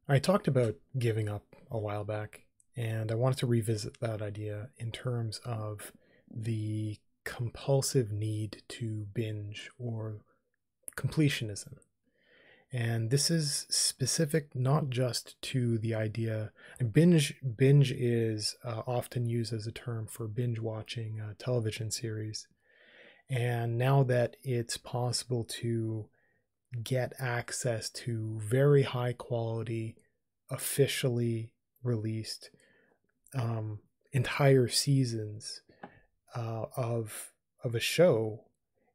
I talked about giving up a while back, and I wanted to revisit that idea in terms of the compulsive need to binge or completionism. And this is specific not just to the idea, and binge is often used as a term for binge watching a television series. And now that it's possible to get access to very high quality, officially released entire seasons of a show,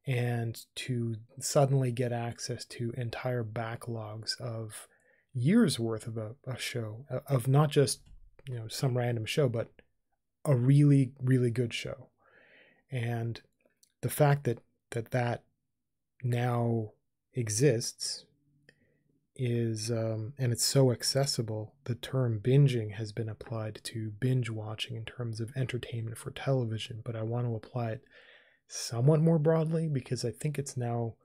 and to suddenly get access to entire backlogs of years worth of a show, of not just some random show, but a really really good show. And the fact that now exists is and it's so accessible. The term binging has been applied to binge watching in terms of entertainment for television, but I want to apply it somewhat more broadly because I think it's now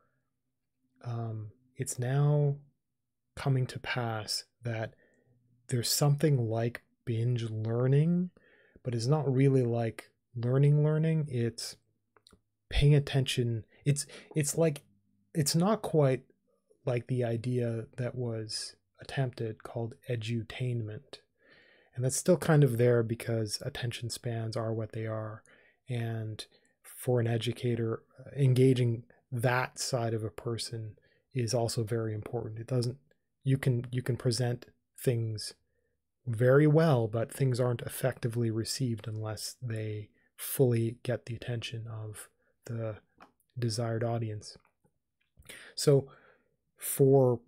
coming to pass that there's something like binge learning, but it's not really like learning. It's paying attention. It's like, it's not quite like the idea that was attempted called edutainment. And that's still kind of there because attention spans are what they are. And for an educator, engaging that side of a person is also very important. It doesn't, you can present things very well, but things aren't effectively received unless they fully get the attention of the desired audience. So for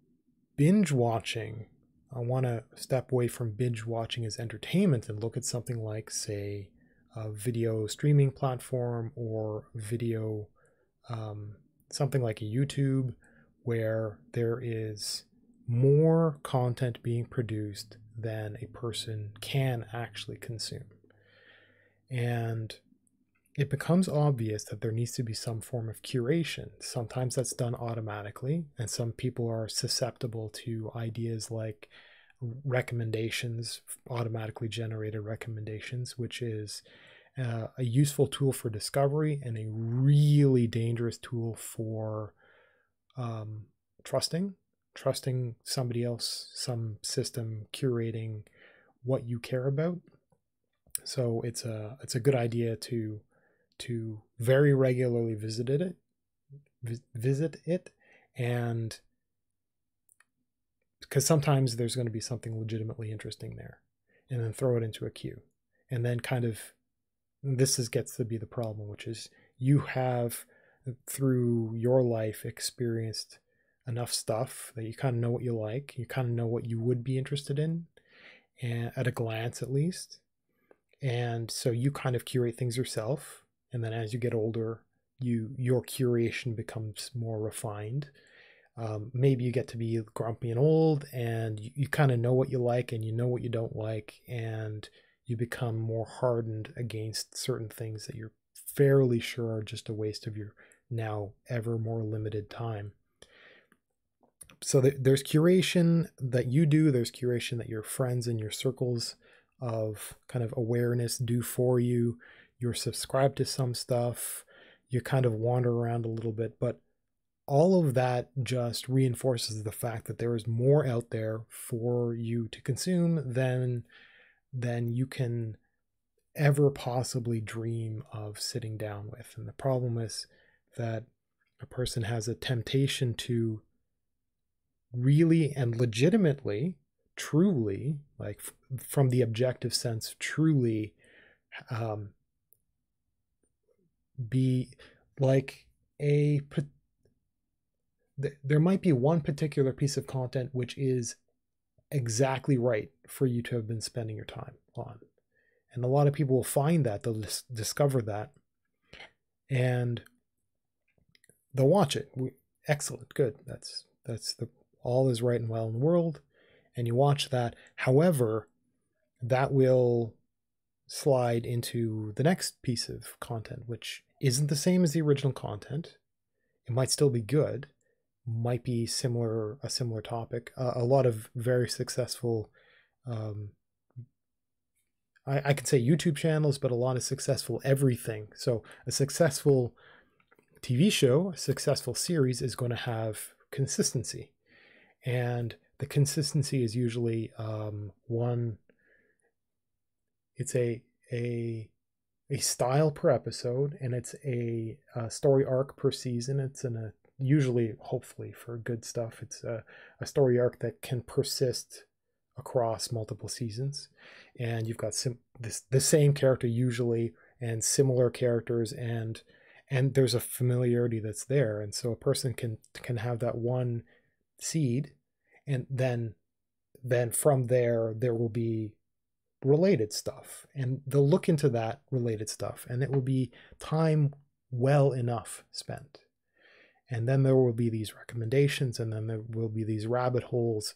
binge watching, I want to step away from binge watching as entertainment and look at something like, say, a video streaming platform or video, something like a YouTube, where there is more content being produced than a person can actually consume. And it becomes obvious that there needs to be some form of curation. Sometimes that's done automatically, and some people are susceptible to ideas like recommendations, automatically generated recommendations, which is a useful tool for discovery and a really dangerous tool for trusting somebody else, some system curating what you care about. So it's a good idea to very regularly visit it, and because sometimes there's going to be something legitimately interesting there, and then throw it into a queue. And then kind of, gets to be the problem, which is you have through your life experienced enough stuff that you kind of know what you like, you kind of know what you would be interested in, and at a glance at least. And so you kind of curate things yourself, and then as you get older, your curation becomes more refined. Maybe you get to be grumpy and old, and you kind of know what you like and you know what you don't like, and you become more hardened against certain things that you're fairly sure are just a waste of your now ever more limited time. So there's curation that you do, there's curation that your friends and your circles of kind of awareness do for you. You're subscribed to some stuff, you kind of wander around a little bit, but all of that just reinforces the fact that there is more out there for you to consume than you can ever possibly dream of sitting down with. And the problem is that a person has a temptation to really and legitimately, truly, like from the objective sense, truly be like there might be one particular piece of content which is exactly right for you to have been spending your time on. And a lot of people will find that, they'll discover that, and they'll watch it. Excellent, good. That's the all is right and well in the world, and you watch that. However, that will slide into the next piece of content, which isn't the same as the original content. It might still be good, might be a similar topic. A lot of very successful, I could say YouTube channels, but a lot of successful everything. So a successful TV show, a successful series is going to have consistency. And the consistency is usually it's a style per episode, and it's a story arc per season. It's usually, hopefully for good stuff, it's a story arc that can persist across multiple seasons, and you've got the same character usually, and similar characters, and there's a familiarity that's there, and so a person can have that one seed, and then from there will be related stuff, and they'll look into that related stuff, and it will be time well enough spent. And then there will be these recommendations, and then there will be these rabbit holes,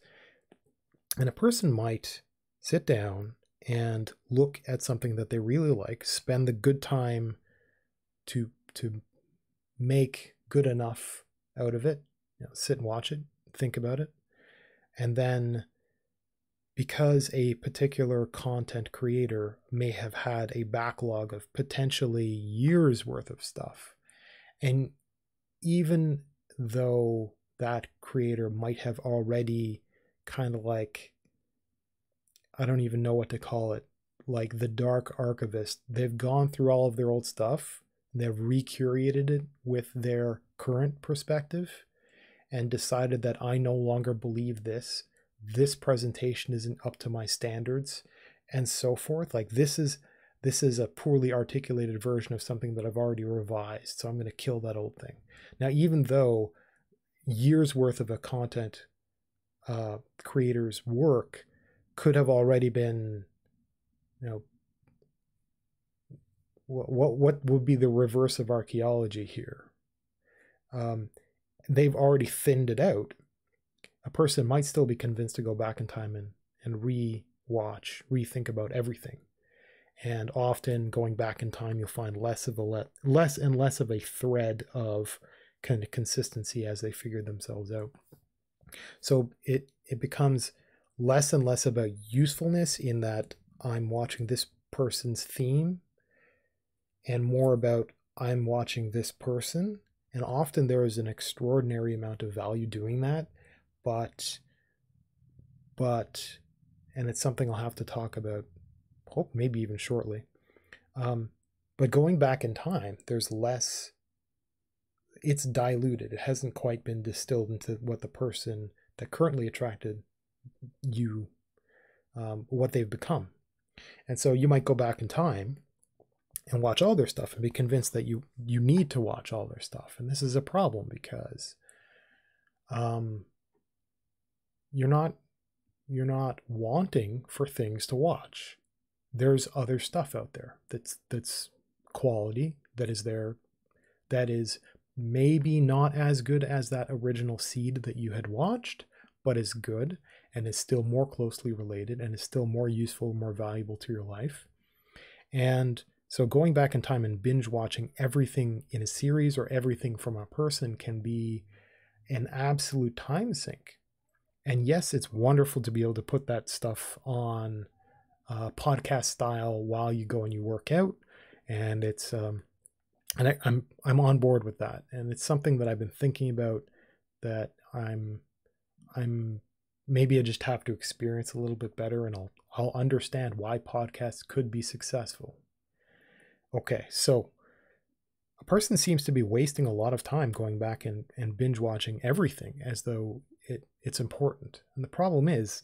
and a person might sit down and look at something that they really like, spend the good time to make good enough out of it, sit and watch it, think about it, and then because a particular content creator may have had a backlog of potentially years worth of stuff, and even though that creator might have already kind of like, I don't even know what to call it, like the dark archivist, they've gone through all of their old stuff, they've recurated it with their current perspective and decided that I no longer believe this presentation isn't up to my standards, and so forth. Like this is a poorly articulated version of something that I've already revised, so I'm going to kill that old thing. Now, even though years worth of a content creator's work could have already been, what would be the reverse of archaeology here? They've already thinned it out. A person might still be convinced to go back in time and rethink about everything. And often going back in time, you'll find less and less of a thread of kind of consistency as they figure themselves out. So it becomes less and less about usefulness in that I'm watching this person's theme, and more about I'm watching this person. And often there is an extraordinary amount of value doing that, but and it's something I'll have to talk about, hope maybe even shortly. But going back in time, there's less, it's diluted. It hasn't quite been distilled into what the person that currently attracted you, what they've become. And so you might go back in time and watch all their stuff and be convinced that you need to watch all their stuff. And this is a problem because you're not wanting for things to watch. There's other stuff out there that's quality, that is there, that is maybe not as good as that original seed that you had watched, but is good and is still more closely related and is still more useful, more valuable to your life. And so going back in time and binge watching everything in a series or everything from a person can be an absolute time sink. And yes, it's wonderful to be able to put that stuff on podcast style while you go and you work out. And it's and I'm on board with that. And it's something that I've been thinking about, that I'm maybe I just have to experience a little bit better, and I'll understand why podcasts could be successful. Okay, so a person seems to be wasting a lot of time going back and binge watching everything as though it's important. And the problem is,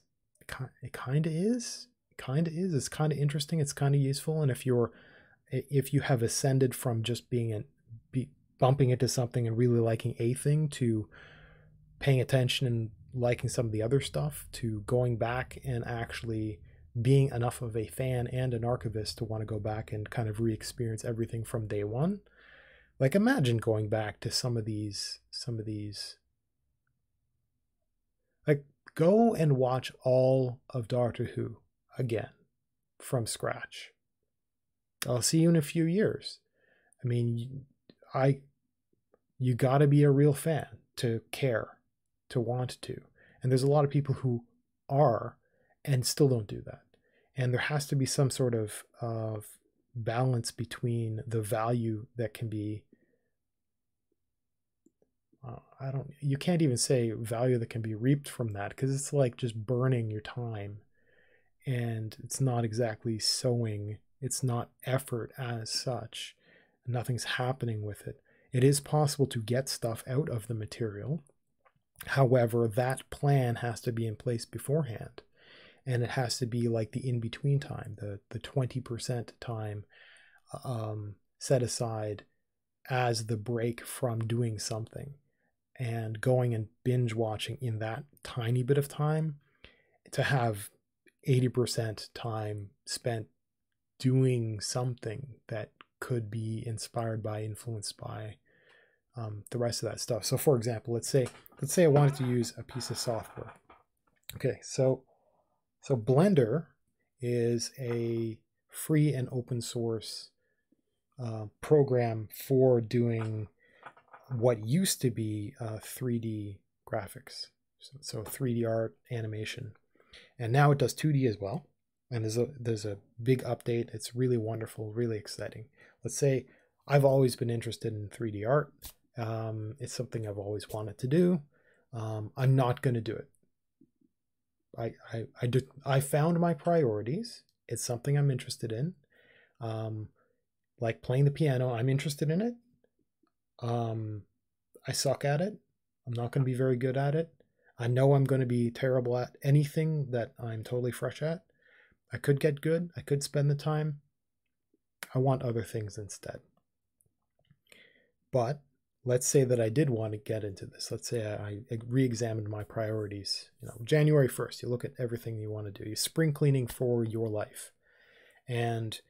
it kind of is. It's kind of interesting. It's kind of useful. And if you have ascended from just bumping into something and really liking a thing to paying attention and liking some of the other stuff, to going back and actually being enough of a fan and an archivist to want to go back and kind of re-experience everything from day one. Like, imagine going back to some of these, like, go and watch all of Doctor Who again from scratch. I'll see you in a few years. I mean, you got to be a real fan to care to want to. And there's a lot of people who are and still don't do that. And there has to be some sort of balance between the value that can be, you can't even say value that can be reaped from that, because it's like just burning your time, and it's not exactly sowing. It's not effort as such. Nothing's happening with it. It is possible to get stuff out of the material. However, that plan has to be in place beforehand. And it has to be like the in-between time, the 20% time set aside as the break from doing something, and going and binge watching in that tiny bit of time, to have 80% time spent doing something that could be inspired by, influenced by the rest of that stuff. So for example, let's say I wanted to use a piece of software. Okay, so Blender is a free and open source program for doing what used to be 3D graphics, so 3D art, animation, and now it does 2D as well. And there's a big update. It's really wonderful, really exciting. Let's say I've always been interested in 3D art. It's something I've always wanted to do. I'm not going to do it. I found my priorities. It's something I'm interested in. Like playing the piano, I'm interested in it. I suck at it. I'm not going to be very good at it. I know I'm going to be terrible at anything that I'm totally fresh at. I could get good. I could spend the time. I want other things instead. But let's say that I did want to get into this. Let's say I re-examined my priorities. January 1st, you look at everything you want to do. You spring cleaning for your life. And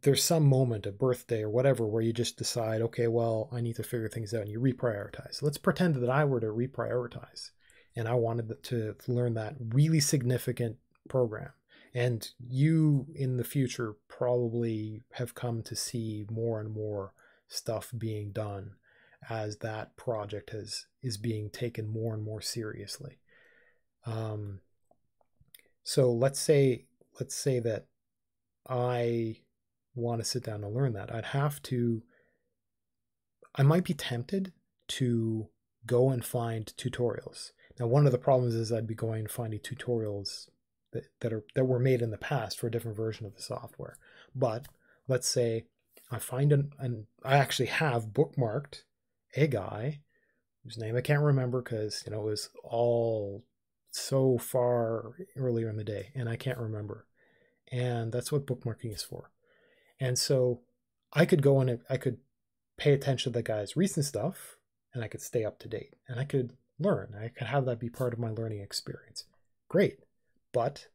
there's some moment, a birthday or whatever, where you just decide, okay, well, I need to figure things out, and you reprioritize. Let's pretend that I were to reprioritize, and I wanted to learn that really significant program. And you, in the future, probably have come to see more and more stuff being done as that project is being taken more and more seriously. So let's say that I want to sit down and learn that. I might be tempted to go and find tutorials. Now, one of the problems is I'd be going and finding tutorials that were made in the past for a different version of the software. But let's say I find I actually have bookmarked a guy whose name I can't remember, because it was all so far earlier in the day and I can't remember. And that's what bookmarking is for. And so I could go and I could pay attention to the guy's recent stuff, and I could stay up to date, and I could learn. I could have that be part of my learning experience. Great. But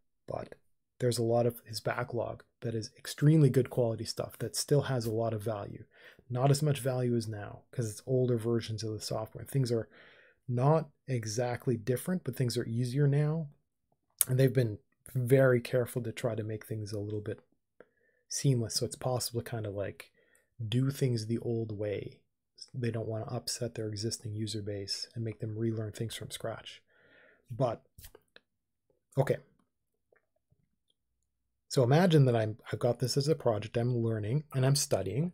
there's a lot of his backlog that is extremely good quality stuff that still has a lot of value. Not as much value as now, because it's older versions of the software. Things are not exactly different, but things are easier now. And they've been very careful to try to make things a little bit seamless, so it's possible to kind of like do things the old way. They don't want to upset their existing user base and make them relearn things from scratch. But okay, so imagine that I've got this as a project. I'm learning and I'm studying,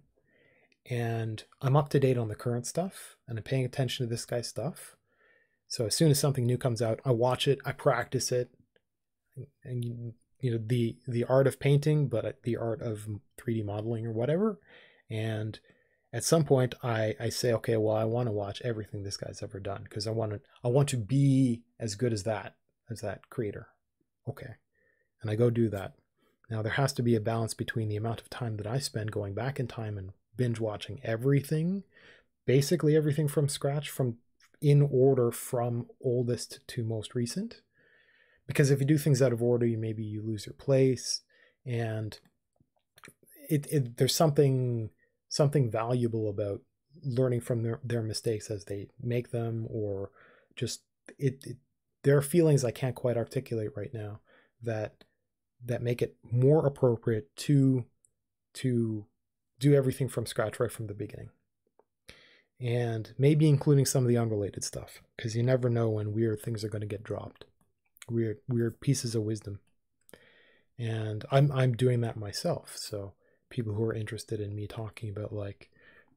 and I'm up to date on the current stuff, and I'm paying attention to this guy's stuff. So as soon as something new comes out, I watch it, I practice it, and the art of painting, but the art of 3D modeling or whatever. And at some point I say, okay, well, I want to watch everything this guy's ever done, because I want to be as good as that creator. Okay. And I go do that. Now there has to be a balance between the amount of time that I spend going back in time and binge watching everything, basically everything from scratch, from in order from oldest to most recent. Because if you do things out of order, maybe you lose your place, and there's something valuable about learning from their mistakes as they make them, or just there are feelings I can't quite articulate right now that make it more appropriate to do everything from scratch right from the beginning. and maybe including some of the unrelated stuff, because you never know when weird things are going to get dropped, weird pieces of wisdom. And I'm doing that myself. So people who are interested in me talking about, like,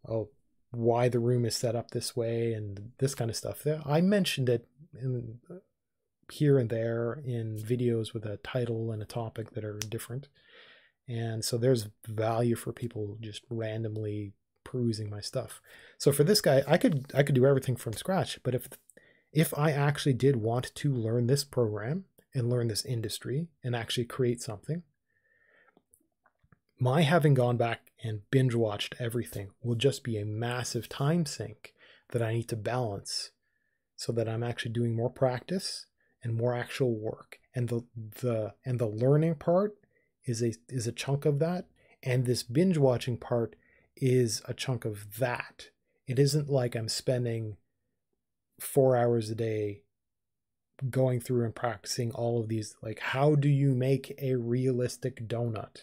oh, why the room is set up this way and this kind of stuff, I mentioned it in, here and there in videos with a title and a topic that are different. And so there's value for people just randomly perusing my stuff. So for this guy, I could do everything from scratch. But if I actually did want to learn this program and learn this industry and actually create something, my having gone back and binge watched everything will just be a massive time sink that I need to balance, so that I'm actually doing more practice and more actual work. And the learning part is a chunk of that, and this binge watching part is a chunk of that. It isn't like I'm spending 4 hours a day going through and practicing all of these, like, how do you make a realistic donut?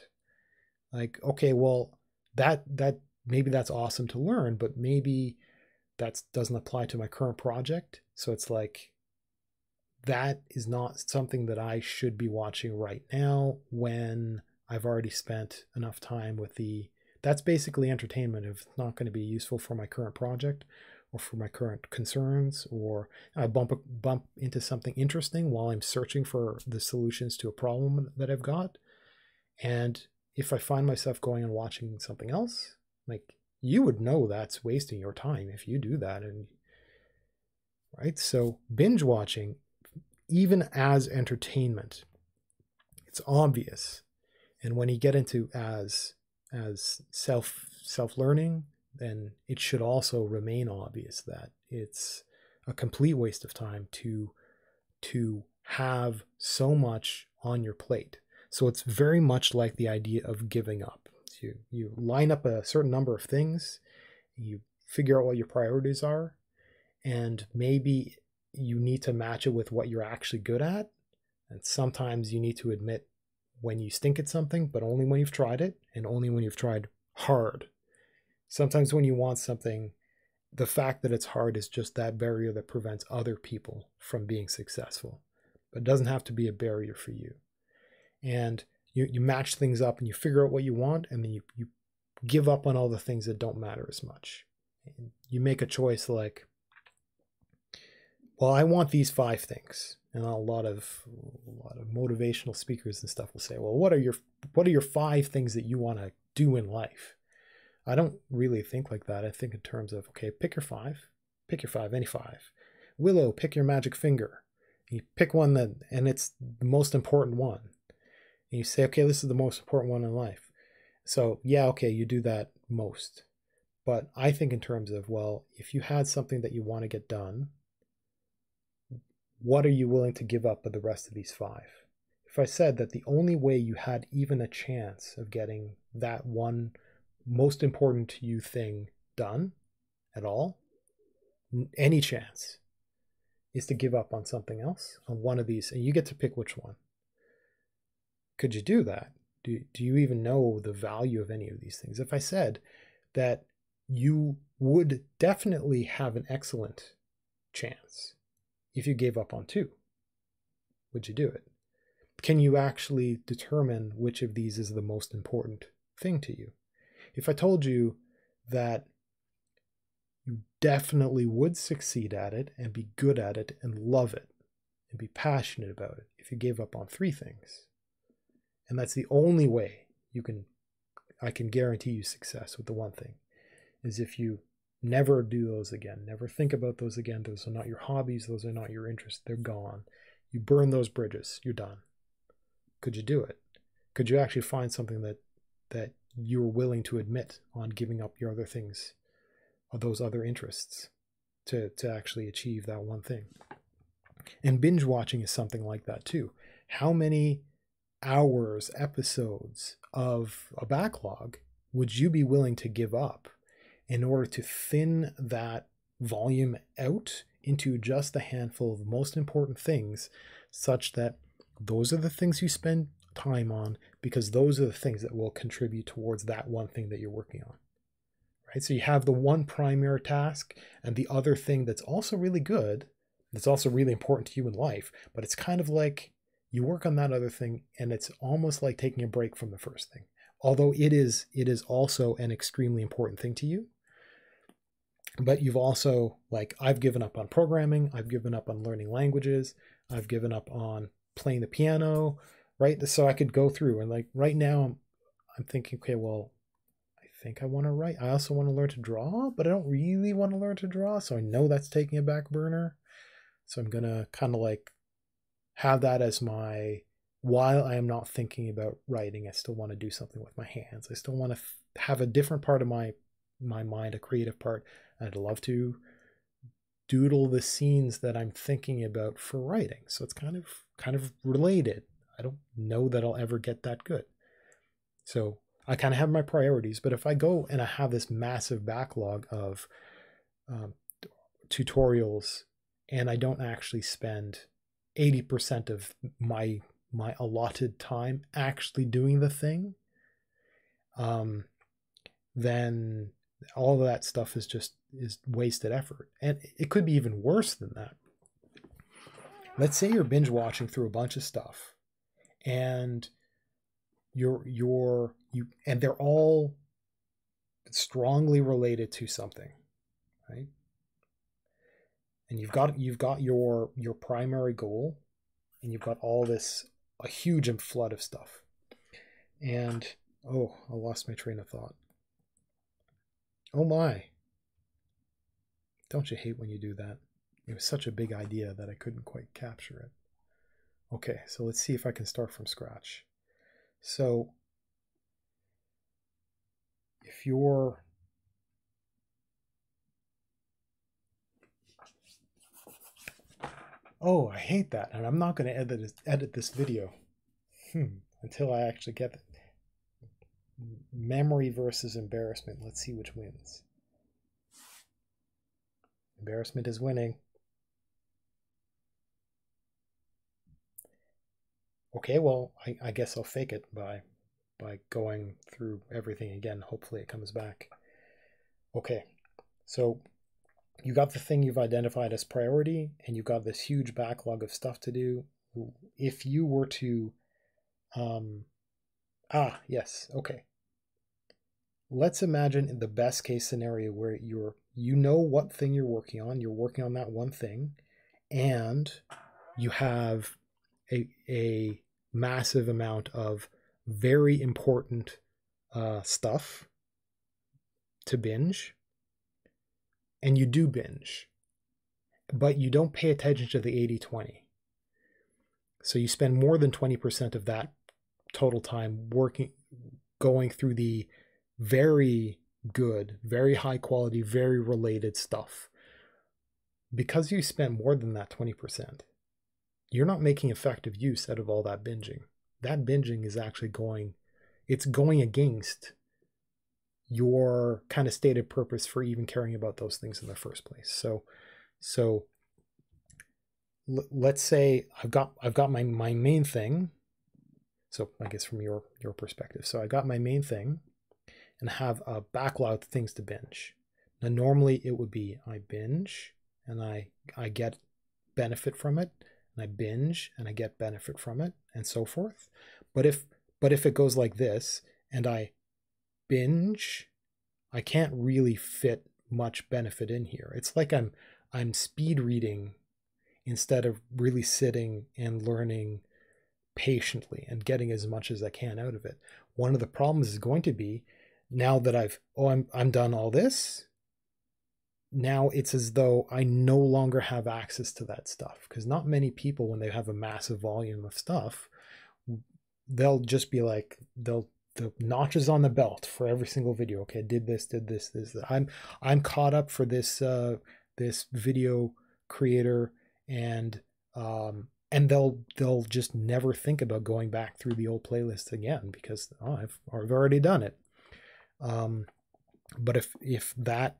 Like, okay, well, that maybe that's awesome to learn, but maybe that doesn't apply to my current project. So it's like, that is not something that I should be watching right now when I've already spent enough time with that's basically entertainment. If it's not going to be useful for my current project or for my current concerns, or I bump into something interesting while I'm searching for the solutions to a problem that I've got. And if I find myself going and watching something else, like, you would know that's wasting your time if you do that. And right, so binge watching, even as entertainment, it's obvious. And when you get into as self-learning, then it should also remain obvious that it's a complete waste of time to have so much on your plate. So it's very much like the idea of giving up. So you line up a certain number of things, you figure out what your priorities are, and maybe you need to match it with what you're actually good at. And sometimes you need to admit when you stink at something, but only when you've tried it, and only when you've tried hard. Sometimes when you want something, the fact that it's hard is just that barrier that prevents other people from being successful. But it doesn't have to be a barrier for you. And you match things up and you figure out what you want, and then you give up on all the things that don't matter as much. And you make a choice like, well, I want these 5 things. And a lot of motivational speakers and stuff will say, well, what are your 5 things that you want to do in life? I don't really think like that. I think in terms of, okay, pick your 5, any 5. Willow, pick your magic finger. You pick one and it's the most important one. And you say, okay, this is the most important one in life. So yeah, okay, you do that most. But I think in terms of, well, if you had something that you want to get done, what are you willing to give up of the rest of these 5? If I said that the only way you had even a chance of getting that one most important to you thing done at all, any chance, is to give up on something else, on one of these, and you get to pick which one. Could you do that? Do you even know the value of any of these things? If I said that you would definitely have an excellent chance if you gave up on 2, would you do it? Can you actually determine which of these is the most important thing to you? If I told you that you definitely would succeed at it and be good at it and love it and be passionate about it if you gave up on 3 things, and that's the only way I can guarantee you success with the one thing, is if you never do those again, never think about those again. Those are not your hobbies, those are not your interests, they're gone. You burn those bridges, you're done. Could you do it? Could you actually find something that you're willing to admit on giving up your other things, or those other interests, to actually achieve that one thing? And binge watching is something like that too. How many hours, episodes of a backlog would you be willing to give up in order to thin that volume out into just a handful of most important things, such that those are the things you spend time on, because those are the things that will contribute towards that one thing that you're working on, right? So you have the one primary task and the other thing that's also really good, that's also really important to you in life, but it's kind of like you work on that other thing and it's almost like taking a break from the first thing. Although it is also an extremely important thing to you. But you've also, like, I've given up on programming, I've given up on learning languages, I've given up on playing the piano, right? So I could go through and like right now I'm thinking, okay, well, I think I want to write. I also want to learn to draw, but I don't really want to learn to draw. So I know that's taking a back burner. So I'm going to kind of like have that as my, while I am not thinking about writing, I still want to do something with my hands. I still want to have a different part of my mind, a creative part. I'd love to doodle the scenes that I'm thinking about for writing. So it's kind of related. I don't know that I'll ever get that good. So I kind of have my priorities, but if I go and I have this massive backlog of tutorials and I don't actually spend 80% of my allotted time actually doing the thing, then all of that stuff is wasted effort. And it could be even worse than that. Let's say you're binge watching through a bunch of stuff and and they're all strongly related to something, right? And you've got your primary goal, and you've got a huge flood of stuff. And oh, I lost my train of thought. Oh my. Don't you hate when you do that? It was such a big idea that I couldn't quite capture it. Okay, so let's see if I can start from scratch. So if you're oh, I hate that, and I'm not going to edit this video until I actually get it. Memory versus embarrassment. Let's see which wins. Embarrassment is winning. Okay, well, I guess I'll fake it by going through everything again. Hopefully it comes back. Okay, so you got the thing you've identified as priority, and you've got this huge backlog of stuff to do. If you were to, yes, okay. Let's imagine in the best case scenario where you know what thing you're working on that one thing, and you have a massive amount of very important stuff to binge, and you do binge, but you don't pay attention to the 80-20. So you spend more than 20% of that total time going through the very good, very high quality, very related stuff. Because you spent more than that 20%, you're not making effective use out of all that binging. That binging is actually going against your kind of stated purpose for even caring about those things in the first place. So let's say I've got my main thing. So I guess from your perspective, so I got my main thing and have a backlog of things to binge. Now normally it would be I binge and I get benefit from it, and I binge and I get benefit from it, and so forth. But if it goes like this and I binge, I can't really fit much benefit in here. It's like I'm speed reading instead of really sitting and learning patiently and getting as much as I can out of it. One of the problems is going to be, now that I'm done all this, now it's as though I no longer have access to that stuff, because not many people, when they have a massive volume of stuff, they'll just be like, the notches on the belt for every single video. Okay, did this. I'm caught up for this this video creator, and they'll just never think about going back through the old playlist again because I've already done it. But if that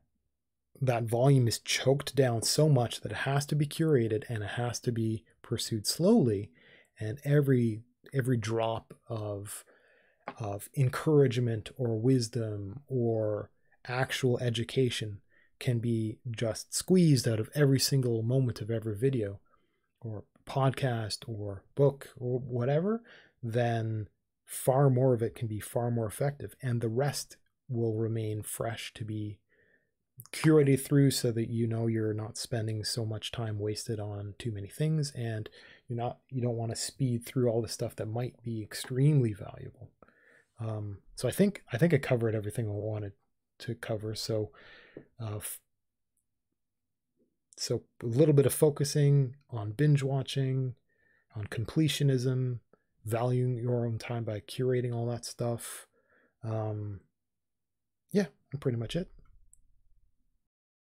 volume is choked down so much that it has to be curated and it has to be pursued slowly, and every drop of encouragement or wisdom or actual education can be just squeezed out of every single moment of every video or podcast or book or whatever, then far more of it can be far more effective, and the rest will remain fresh to be curated through, so that you're not spending so much time wasted on too many things, and you don't want to speed through all the stuff that might be extremely valuable. So I think I covered everything I wanted to cover. So so a little bit of focusing on binge watching, on completionism, valuing your own time by curating all that stuff. Yeah, pretty much it.